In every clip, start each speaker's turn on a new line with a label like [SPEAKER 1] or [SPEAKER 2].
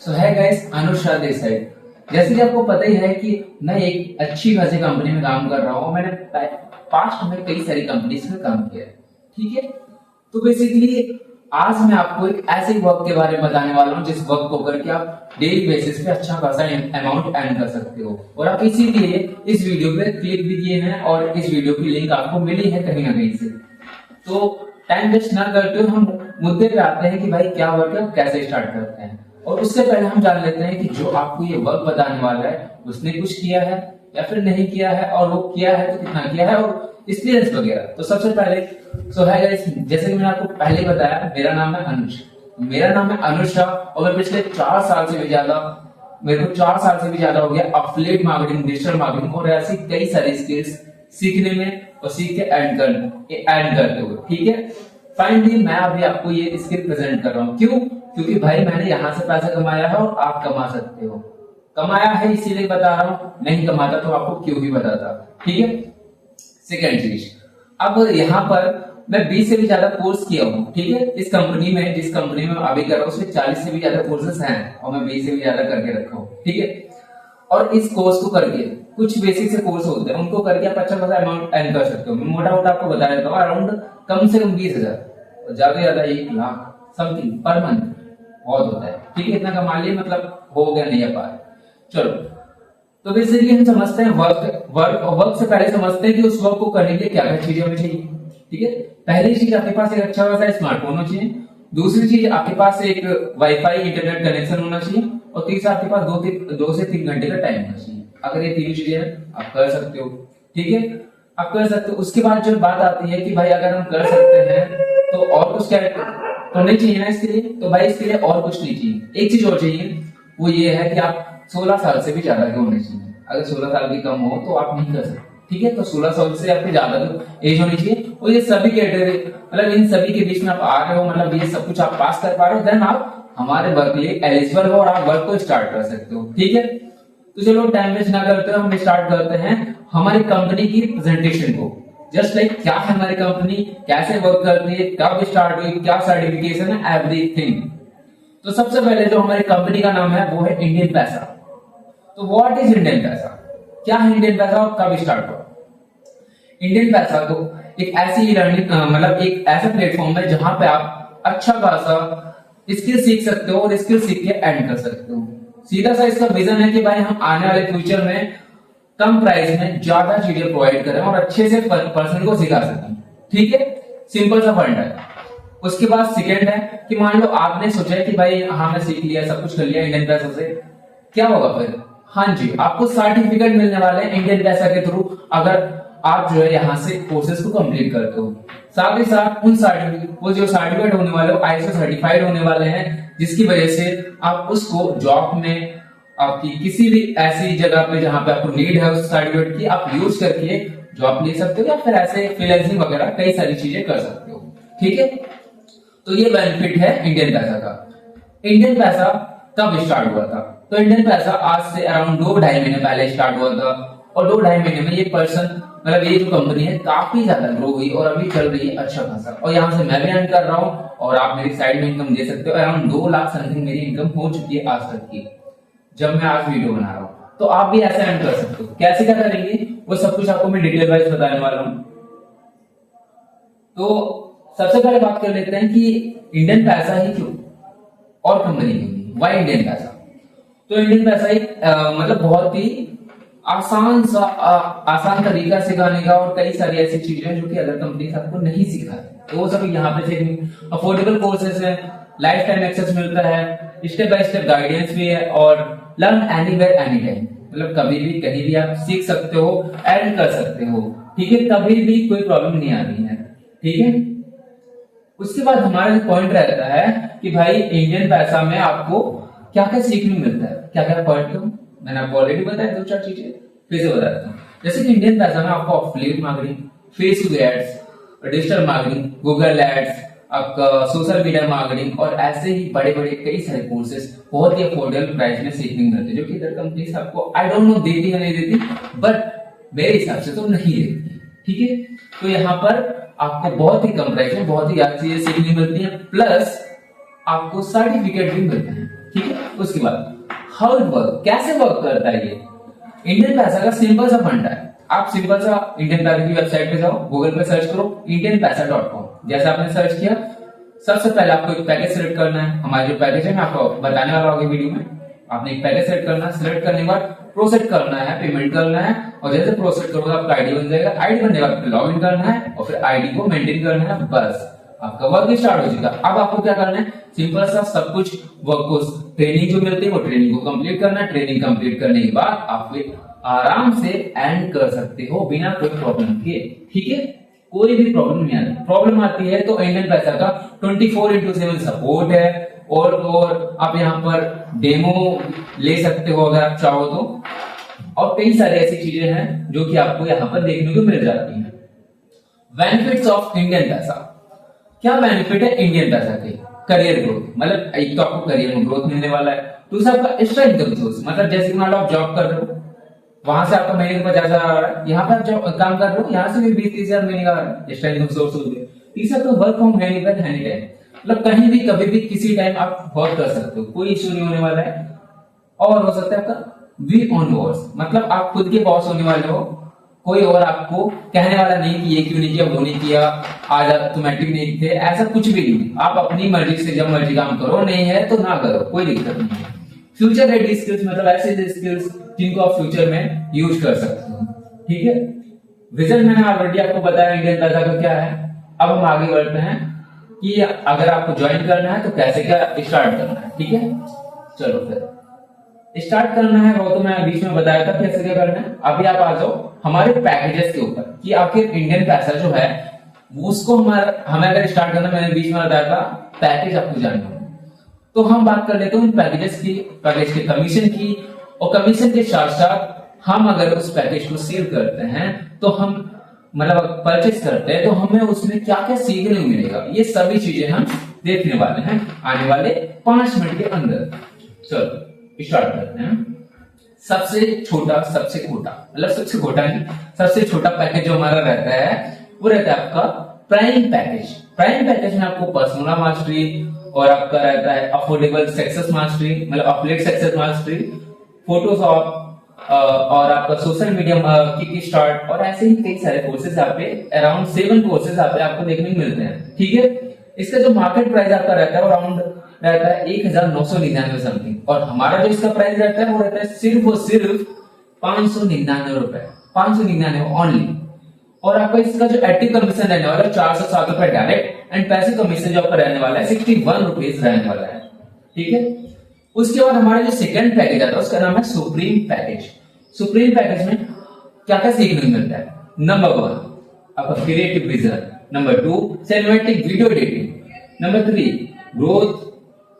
[SPEAKER 1] सो है guys, Anusha this side. जैसे कि आपको पता ही है कि मैं एक अच्छी खासी कंपनी में काम कर रहा हूँ। मैंने पास्ट में कई सारी कंपनीज में काम किया है, ठीक है। तो बेसिकली आज मैं आपको एक ऐसे वर्क के बारे में बताने वाला हूँ जिस वर्क को करके आप डेली बेसिस पे अच्छा खासा अमाउंट अर्न कर सकते हो। और आप इसीलिए इस वीडियो पे क्लिक भी किए हैं और इस वीडियो की लिंक आपको मिली है कहीं ना कहीं से। तो टाइम वेस्ट ना करते हुए हम मुद्दे पे आते हैं कि भाई क्या वर्क है, कैसे स्टार्ट करते हैं। और उससे पहले हम जान लेते हैं कि जो आपको ये वर्क बताने वाला है उसने कुछ किया है या फिर नहीं किया है, और वो किया है तो कितना किया है, और एक्सपीरियंस वगैरह। तो सबसे पहले सो है गाइस, जैसे कि मैंने आपको पहले बताया, मेरा नाम है अनुषा और मैं पिछले 4 साल से भी ज्यादा मेरे को 4 साल से भी ज्यादा हो गया अफिलिएट मार्केटिंग, डिजिटल मार्केटिंग और ऐसी कई सारी स्किल्स सीखने में और सीख के एंड करते हुए, ठीक है। फाइनली मैं अभी आपको ये स्किल प्रेजेंट कर रहा हूँ। क्यों? क्योंकि भाई मैंने यहाँ से पैसा कमाया है और आप कमा सकते हो। कमाया है इसीलिए बता रहा हूँ, नहीं कमाता तो आपको क्यों भी बताता, ठीक है। सेकेंड चीज, अब यहाँ पर मैं 20 से भी ज्यादा कोर्स किया हूँ, ठीक है। इस कंपनी में, जिस कंपनी में अभी कर रहा हूँ उसमें 40 से भी ज्यादा कोर्सेस हैं और मैं 20 से भी ज्यादा करके रखा हूँ, ठीक है। और इस कोर्स को करके कुछ बेसिक से कोर्स होते हैं, उनको करके आप अच्छा खासा अमाउंट अर्न कर सकते हो। मैं मोटा मोटा आपको बता देता हूँ, अराउंड कम से कम 20,000 और ज्यादा ज्यादा 1 लाख समथिंग पर मंथ बहुत होता है, ठीक है। इतना कमा लिए मतलब हो गया नहीं पार। चलो, तो बेसिकली हम समझते हैं वर्क से पहले समझते हैं कि उस वर्क को करने के लिए क्या क्या चीजें होनी चाहिए, ठीक है। पहली चीज, आपके पास एक अच्छा खासा स्मार्टफोन होना चाहिए। दूसरी चीज, आपके पास एक वाईफाई इंटरनेट कनेक्शन होना चाहिए। और तीसरा, आपके पास 2 से 3 घंटे का टाइम होना चाहिए। अगर ये तीन चीजें आप कर सकते हो, ठीक है, आप कर सकते हो। उसके बाद जो बात आती है कि भाई अगर हम कर सकते हैं तो और कुछ क्या तो नहीं चाहिए ना इसके लिए। तो भाई इसके लिए और कुछ नहीं चाहिए, एक चीज और चाहिए, वो ये है कि आप 16 साल से भी ज्यादा के होने चाहिए। अगर 16 साल की कम हो तो आप नहीं कर सकते, ठीक है। तो 16 साल से आपकी ज्यादा एज होनी चाहिए। और ये सभी कैटेगरी, मतलब इन सभी के बीच में आप आ रहे हो, मतलब ये सब कुछ आप पास कर पा रहे हो, देन आप हमारे वर्क के लिए एलिजिबल हो और आप वर्क को स्टार्ट कर सकते हो, ठीक है। तो चलो टाइम वेस्ट ना करते हुए हम स्टार्ट करते हैं हमारी कंपनी की प्रेजेंटेशन को। जस्ट लाइक क्या है हमारी कंपनी, कैसे वर्क करती है, कब स्टार्ट हुई, क्या सर्टिफिकेशन है, एवरीथिंग। तो सबसे पहले जो हमारी कंपनी का नाम है वो है इंडियन पैसा। तो व्हाट इज इंडियन पैसा, क्या है इंडियन पैसा और कब स्टार्ट हुआ? इंडियन पैसा तो एक ऐसी लर्निंग, मतलब एक ऐसा प्लेटफॉर्म है जहां पे आप अच्छा खासा स्किल सीख सकते हो और स्किल सीख के एंड कर सकते हो। सीधा सा इसका विजन है कि भाई हम आने वाले फ्यूचर में कम प्राइस में ज्यादा चीजें प्रोवाइड करें और अच्छे से पर्सन को सिखा सकें, ठीक है। सिंपल सा फंड है। उसके बाद सेकेंड है कि मान लो आपने सोचा है कि भाई हाँ मैं सीख लिया, सब कुछ कर लिया इंडियन पैसा से, क्या होगा फिर? हाँ जी, आपको सर्टिफिकेट मिलने वाले हैं इंडियन पैसा के थ्रू, अगर आप जो है यहाँ से कोर्सेज को कंप्लीट करते हो। साथ ही साथ उन सर्टिफिकेट, वो जो सर्टिफिकेट होने वाले वो ISO सर्टिफाइड होने वाले हैं, जिसकी वजह से आप उसको जॉब में, आपकी किसी भी ऐसी जगह पे जहां पे आपको नीड है उस सर्टिफिकेट की, आप यूज करके जॉब ले सकते हो या फिर ऐसे फ्रीलांसिंग वगैरह कई सारी चीजें कर सकते हो, ठीक है। तो ये बेनिफिट है इंडियन पैसा का। इंडियन पैसा कब स्टार्ट हुआ था? तो इंडियन पैसा आज से अराउंड 2-2.5 महीने पहले स्टार्ट हुआ था। और 2-2.5 महीने में ये पर्सन, मतलब ये जो कंपनी है काफी ज्यादा ग्रो हुई और अभी चल रही है अच्छा खासा। और यहाँ से मैं भी अर्न कर रहा हूँ और आप मेरी साइड में इनकम दे सकते हो। अराउंड 2 लाख समथिंग मेरी इनकम हो चुकी है आज तक की, जब मैं आज वीडियो बना रहा हूँ। तो आप भी ऐसे अर्न कर सकते हो। कैसे क्या करेंगे वो सब कुछ आपको मैं डिटेल वाइज बताने वाला हूँ। तो सबसे पहले बात कर लेते हैं कि इंडियन पैसा ही क्यों और कंपनी क्यों, वाई इंडियन पैसा। तो इंडियन पैसा एक मतलब बहुत ही आसान तरीका सिखाने का, और कई सारी ऐसी चीजें जो कि अदर कंपनी आपको नहीं सिखाती, तो वो सब यहाँ पे अफोर्डेबल कोर्सेज है, लाइफ टाइम एक्सेस मिलता है, स्टेप बाय स्टेप गाइडेंस भी है, और लर्न एनीवेयर एनी टाइम, मतलब कभी भी कहीं भी आप सीख सकते हो, एड कर सकते हो, ठीक है। कभी भी कोई प्रॉब्लम नहीं आनी है, ठीक है। उसके बाद हमारा जो पॉइंट रहता है कि भाई इंडियन पैसा में आपको क्या क्या सीखने मिलता है, क्या क्या पॉइंट। मैंने आपको ऑलरेडी बताया 2-4 चीजें, फिर से बता देता हूँ। जैसे कि इंडियन पैसा में आपको affiliate marketing, Facebook ads, digital marketing, Google ads, आपका सोशल मीडिया मार्केटिंग और ऐसे ही बड़े बड़े कई सारे कोर्सेज बहुत ही अफोर्डेबल प्राइस में सीखने मिलते हैं, जो कि इधर कंपनीज आपको आई डोंट नो देती है नहीं देती, बट मेरे हिसाब से तो नहीं देती, ठीक है। तो यहाँ पर आपको बहुत ही कम प्राइस में बहुत ही अच्छी चीजें सीखने मिलती है, प्लस आपको सर्टिफिकेट भी मिलते हैं। ठीक है। उसके बाद हाउ इट वर्क, कैसे वर्क करता है ये। इंडियन पैसा का सिंपल सा फंडा है। आप सिंपल सा इंडियन पैसा की वेबसाइट पे जाओ, गूगल पे सर्च करो indianpaisa.com। जैसे आपने सर्च किया, सबसे पहले आपको एक पैकेज सिलेक्ट करना है। हमारे जो पैकेज है मैं आपको बताने वाला हूँ वीडियो में। आपने एक पैकेज सेलेक्ट करना है, सिलेक्ट करने के बाद प्रोसेस करना है, पेमेंट करना है, और जैसे प्रोसेस करोगे आपका आईडी बन जाएगा। आईडी बनने के बाद लॉग इन करना है और फिर आईडी को मेंटेन करना है, बस आपका वर्क स्टार्ट हो जाएगा। अब आपको क्या करना है, सिंपल सा सब कुछ वर्क को, ट्रेनिंग जो मिलती है वो ट्रेनिंग को कंप्लीट करना है। ट्रेनिंग कंप्लीट करने के बाद आप आराम से एंड कर सकते हो बिना कोई प्रॉब्लम के, ठीक है। कोई भी प्रॉब्लम नहीं आती। प्रॉब्लम आती है तो इंडियन पैसा का 24/7 सपोर्ट है, और आप यहाँ पर डेमो ले सकते हो अगर आप चाहो तो, और कई सारी ऐसी चीजें हैं जो कि आपको यहाँ पर देखने को मिल जाती हैं। बेनिफिट्स ऑफ इंडियन पैसा, क्या बेनिफिट है इंडियन पैसा के? करियर ग्रोथ, मतलब एक तो आपको करियर में ग्रोथ मिलने वाला है। दूसरा आपका एक्स्ट्रा इनकम सोर्स, मतलब जैसे मान लो आप जॉब कर रहे हो, वहां से आपका महीने का 50,000 आ रहा है, यहाँ पर आप जॉब काम कर रहे हो, यहाँ से भी 20-30,000 महीने का आ रहा है, एक्स्ट्रा इनकम सोर्स हो गया। तीसरा तो work from anywhere any time, मतलब कहीं भी कभी भी किसी टाइम आप वर्क कर सकते हो, कोई इश्यू नहीं होने वाला है। और हो सकता है आपका वी ऑन बॉस, मतलब आप खुद के बॉस होने वाले हो, कोई और आपको कहने वाला नहीं कि ये क्यों नहीं किया, वो नहीं किया, आज ऑटोमेटिक नहीं थे, ऐसा कुछ भी नहीं। आप अपनी मर्जी से जब मर्जी काम करो, नहीं है तो ना करो, कोई दिक्कत नहीं है। फ्यूचर रेडी स्किल्स, मतलब ऐसे स्किल्स जिनको आप फ्यूचर में यूज कर सकते हो, ठीक है। विजन मैंने ऑलरेडी आपको बताया इंडियन पैसा का क्या है। अब हम आगे बढ़ते हैं कि अगर आपको ज्वाइन करना है तो कैसे क्या स्टार्ट करना है, ठीक है। चलो फिर स्टार्ट करना है, वो तो मैं बीच में बताया था कैसे क्या करना है। अभी आप आ जाओ हमारे पैकेजेस के ऊपर कि आखिर इंडियन पैसा जो है उसको हमें अगर स्टार्ट करना, मैंने बीच में बताया था पैकेज आपको जानना है, तो हम बात कर लेते हैं पैकेजेस की, पैकेज के कमीशन की। और कमीशन के साथ साथ हम अगर उस पैकेज को सेल करते हैं तो हम मतलब परचेस करते हैं तो हमें उसमें क्या क्या सीखने को मिलेगा, ये सभी चीजें हम देखने वाले हैं आने वाले 5 मिनट के अंदर। चलो स्टार्ट करते हैं। सबसे छोटा, सबसे खोटा, मतलब सबसे खोटा नहीं, सबसे छोटा पैकेज जो हमारा रहता है वो रहता है आपका प्राइम पैकेज। प्राइम पैकेज में आपको पर्सोना मास्टरी और आपका रहता है अफोर्डेबल सक्सेस मास्टरी, मतलब अपलेट सक्सेस मास्टरी, फोटोशॉप और आपका सोशल मीडिया किक स्टार्ट, और ऐसे ही कई सारे कोर्सेज यहाँ पे अराउंड 7 कोर्सेज यहाँ पे आपको देखने को मिलते हैं, ठीक है। इसका जो मार्केट प्राइस आपका रहता है अराउंड रहता है 1999 समथिंग, और हमारा जो इसका प्राइस रहता है वो रहता है सिर्फ और सिर्फ 599 रुपए, 599 ओनली। और आपका इसका जो एक्टिव कमीशन रहने वाला है 407 रुपए डायरेक्ट, एंड पैसिव कमीशन जो आपका रहने वाला है 61 रुपीज रहने वाला है, ठीक है। उसके बाद हमारा जो सेकंड पैकेज आता है उसका नाम है सुप्रीम पैकेज। सुप्रीम पैकेज में क्या क्या सीखने को मिलता है? नंबर 1 आपका creative vision, number 2 cinematic video editing, number 3 growth,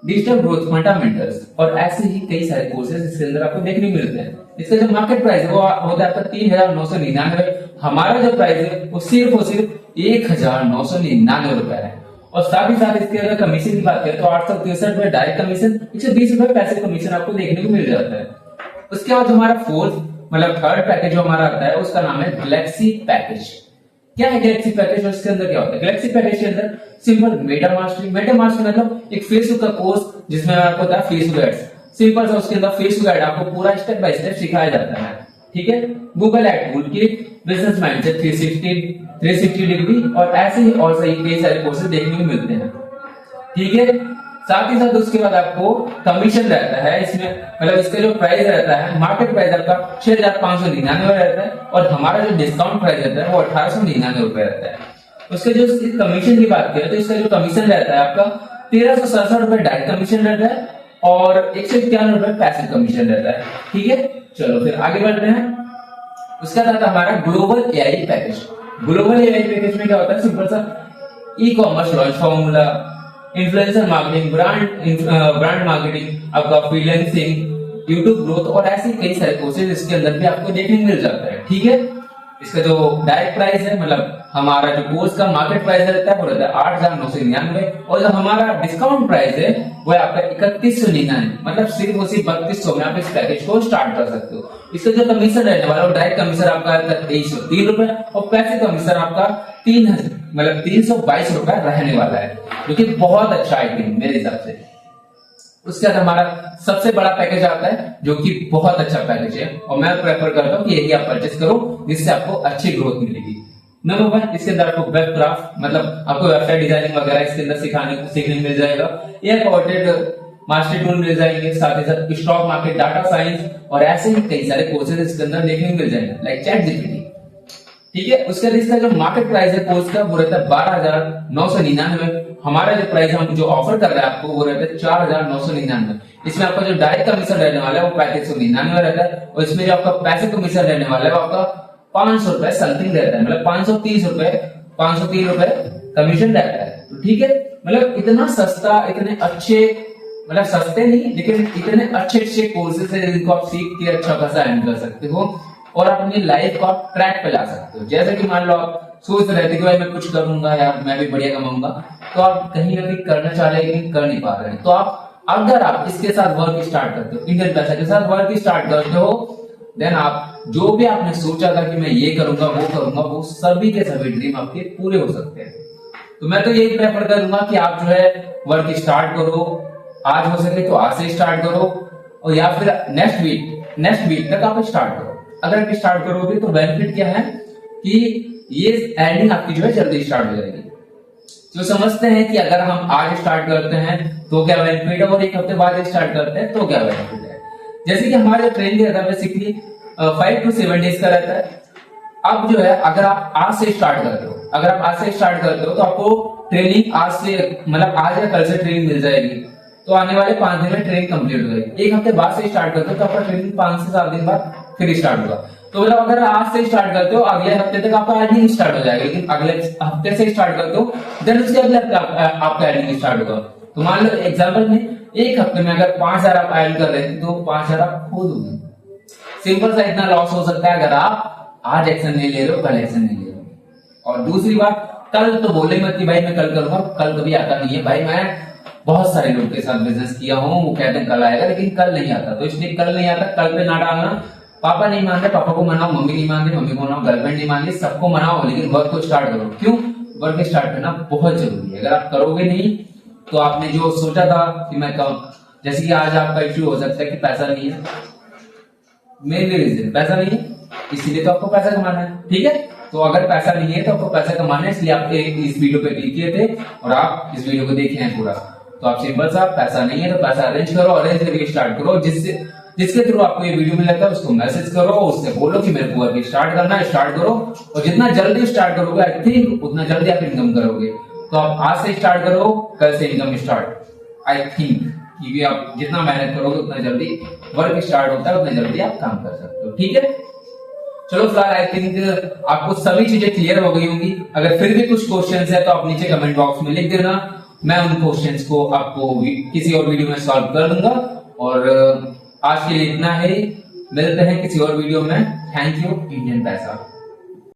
[SPEAKER 1] digital growth fundamentals, और ऐसे ही कई सारे कोर्सेज इसके अंदर आपको देखने को मिलते हैं। इसका जो मार्केट प्राइस है वो होता है आपका 3,999। हमारा जो प्राइस है वो सिर्फ और सिर्फ 1,999 रुपए है। और साथ ही साथ इसके अगर कमीशन की बात करें तो 863 रुपए डायरेक्ट कमीशन, 120 रुपए पैसे कमीशन आपको देखने को मिल जाता है। उसके बाद हमारा फोर्थ मतलब थर्ड पैकेज जो हमारा आता है उसका नाम है गैलेक्सी पैकेज। क्या है गैलेक्सी पैकेज और इसके अंदर क्या होता है? गैलेक्सी पैकेज के अंदर simple Meta mastery, Meta mastery मतलब एक फेसबुक का कोर्स जिसमें आपको होता है फेसबुक एड्स, सिंपल सा उसके अंदर फेसबुक एड आपको पूरा स्टेप बाय स्टेप सिखाया जाता है, ठीक है। Google ad tool kit, business mindset 360 degree, और ऐसे ही और सही कई सारे कोर्सेज देखने को मिलते हैं, ठीक है। साथ ही साथ उसके बाद आपको कमीशन रहता है इसमें, मतलब इसका जो प्राइस रहता है मार्केट प्राइस आपका 6,599 रहता है, और हमारा जो डिस्काउंट प्राइस रहता है वो 1,899 रुपए रहता है। उसके जो कमीशन की बात करें तो इसका जो कमीशन रहता है आपका 1,367 रुपए डायरेक्ट कमीशन रहता है, और 191 रुपए पैसिव कमीशन रहता है, ठीक है। चलो फिर आगे बढ़ते हैं। उसका था हमारा global AI package. Global AI package में क्या होता है? सिंपल सा e commerce launch formula, influencer marketing, brand marketing, आपका फ्रीलांसिंग, यूट्यूब ग्रोथ, और ऐसे कई सारे कोर्सेज इसके अंदर भी आपको देखने को मिल जाता है, ठीक है। इसका जो डायरेक्ट प्राइस है मतलब हमारा जो कोर्स का मार्केट प्राइस रहता है वो रहता है 8,999, और जो हमारा डिस्काउंट प्राइस है वो है आपका 3,199, मतलब सिर्फ और सिर्फ 3,200 में आप इस पैकेज को स्टार्ट कर सकते हो। इसका जो कमीशन रहने वाला है डायरेक्ट कमीशन आपका 2,303 रुपए, और पैसे कमीशन आपका 322 रुपए रहने वाला है, जो कि बहुत अच्छा है मेरे हिसाब से। उसके बाद हमारा सबसे बड़ा पैकेज आता है जो कि बहुत अच्छा पैकेज है और मैं प्रेफर करता हूँ कि यही आप परचेस करो, जिससे आपको अच्छी ग्रोथ मिलेगी। नंबर 1, इसके अंदर आपको वेब क्राफ्ट मतलब आपको वेबसाइट डिजाइनिंग वगैरह इसके अंदर सीखने मिल जाएगा। एक ऑडिटेड मास्टर टूल मिल जाएंगे, साथ ही साथ स्टॉक मार्केट, डाटा साइंस और ऐसे ही कई सारे कोर्सेज इसके अंदर देखने को मिल जाएंगे लाइक चैट जीपीटी। ठीक है, उसके बाद इसका जो मार्केट प्राइस है कोर्स का वो रहता है 12,999। हमारा जो प्राइस हम जो ऑफर कर रहे हैं आपको वो रहता है 4,999। इसमें आपका जो डायरेक्ट कमीशन रहने वाला है वो 3599 रहता है और इसमें जो आपका पैसे कमीशन रहने वाला है वो आपका 500 रुपए समथिंग रहता है, मतलब 503 रुपए कमीशन रहता है। तो ठीक है, मतलब इतना सस्ता, इतने अच्छे, मतलब सस्ते नहीं लेकिन इतने अच्छे अच्छे कोर्सेज है जिनको आप सीख के अच्छा खासा अर्न कर सकते हो और आप अपनी लाइफ को आप ट्रैक पे ला सकते हो। जैसे कि मान लो आप सोच रहे थे कि भाई मैं कुछ करूंगा यार, मैं भी बढ़िया कमाऊंगा, तो आप कहीं ना कहीं करना चाह रहे हैं लेकिन कर नहीं पा रहे हैं। तो आप अगर आप इसके साथ वर्क स्टार्ट करते हो, इंडियन पैसा के साथ वर्क स्टार्ट करते हो, देन आप जो भी आपने सोचा था कि मैं ये करूंगा वो सभी के सभी ड्रीम आपके पूरे हो सकते हैं। तो मैं तो यही प्रेफर करूंगा कि आप जो है वर्क स्टार्ट करो, आज हो सके तो आज से स्टार्ट करो और या फिर नेक्स्ट वीक तक आप स्टार्ट करो। अगर आप स्टार्ट करोगे तो बेनिफिट क्या है कि ये अर्निंग आपकी जो है जल्दी स्टार्ट हो जाएगी। जो समझते हैं कि अगर हम आज स्टार्ट करते हैं तो क्या बेनिफिट है और एक हफ्ते बाद स्टार्ट करते हैं तो क्या बेनिफिट है। जैसे कि हमारा जो ट्रेनिंग रहता है बेसिकली 5 to 7 डेज का रहता है। अब जो है अगर आप आज से स्टार्ट करते हो तो आपको ट्रेनिंग आज से, मतलब आज या कल से ट्रेनिंग मिल जाएगी, तो आने वाले 5 दिन में ट्रेनिंग कंप्लीट हो जाएगी। एक हफ्ते बाद से स्टार्ट करते हो तो आपका ट्रेनिंग 5 से 7 दिन बाद फिर स्टार्ट होगा। तो मतलब अगर आज से स्टार्ट करते हो अगले हफ्ते तक आपका अर्निंग स्टार्ट हो जाएगा, लेकिन अगले हफ्ते से स्टार्ट करते हो देन उसके अगले हफ्ते आपका अर्निंग स्टार्ट होगा। तो मान लो एग्जांपल में एक हफ्ते में अगर 5,000 आप अर्न कर रहे थे तो 5,000 आप खो दोगे। सिंपल सा इतना लॉस हो सकता है अगर आप आज एक्शन नहीं ले रहे हो, कल एक्शन नहीं ले रहे हो। और दूसरी बात, कल तो बोले मत कि भाई मैं कल करूंगा, कल कभी आता नहीं है। भाई मैं बहुत सारे लोग के साथ बिजनेस किया हूं, वो कहते हैं कल आएगा लेकिन कल नहीं आता। तो इसलिए कल नहीं आता, कल पे ना डालना। पापा नहीं मान रहे, पापा को मनाओ, मम्मी नहीं मान रही, मम्मी को मनाओ, गर्लफ्रेंड नहीं मान रही, सबको मनाओ, लेकिन वर्क को स्टार्ट करो। क्यों? वर्क स्टार्ट करना बहुत जरूरी है। अगर आप करोगे नहीं तो आपने जो सोचा था कि मैं कहूँ, जैसे कि आज आपका इश्यू हो सकता है कि पैसा नहीं है, मेन रीजन पैसा नहीं है, इसीलिए तो आपको पैसा कमाना है। ठीक है, तो अगर पैसा नहीं है तो आपको पैसा कमाना है, इसलिए आप इस वीडियो पे क्लिक किए थे और आप इस वीडियो को देखे हैं पूरा। तो आप सिंपल सा, पैसा नहीं है तो पैसा अरेंज करो, अरेंज करके स्टार्ट करो। जिसके थ्रू आपको ये वीडियो मिला था उसको मैसेज करो, उससे बोलो कि मेरे को वर्क स्टार्ट करना है, स्टार्ट करो। और जितना जल्दी स्टार्ट करोगे आई थिंक उतना जल्दी आप इनकम करोगे। तो आप आज से स्टार्ट करो, कल से इनकम स्टार्ट। आई थिंक क्योंकि आप जितना मेहनत करोगे उतना जल्दी वर्क स्टार्ट होता है, उतना जल्दी आप काम कर सकते हो। ठीक है, चलो फिलहाल आई थिंक आपको सभी चीजें क्लियर हो गई होंगी। अगर फिर भी कुछ क्वेश्चंस है तो आप नीचे कमेंट बॉक्स में लिख देना, मैं उन क्वेश्चंस को आपको किसी और वीडियो में सॉल्व कर दूंगा। और आज के लिए इतना है, मिलते हैं किसी और वीडियो में। थैंक यू इंडियन पैसा।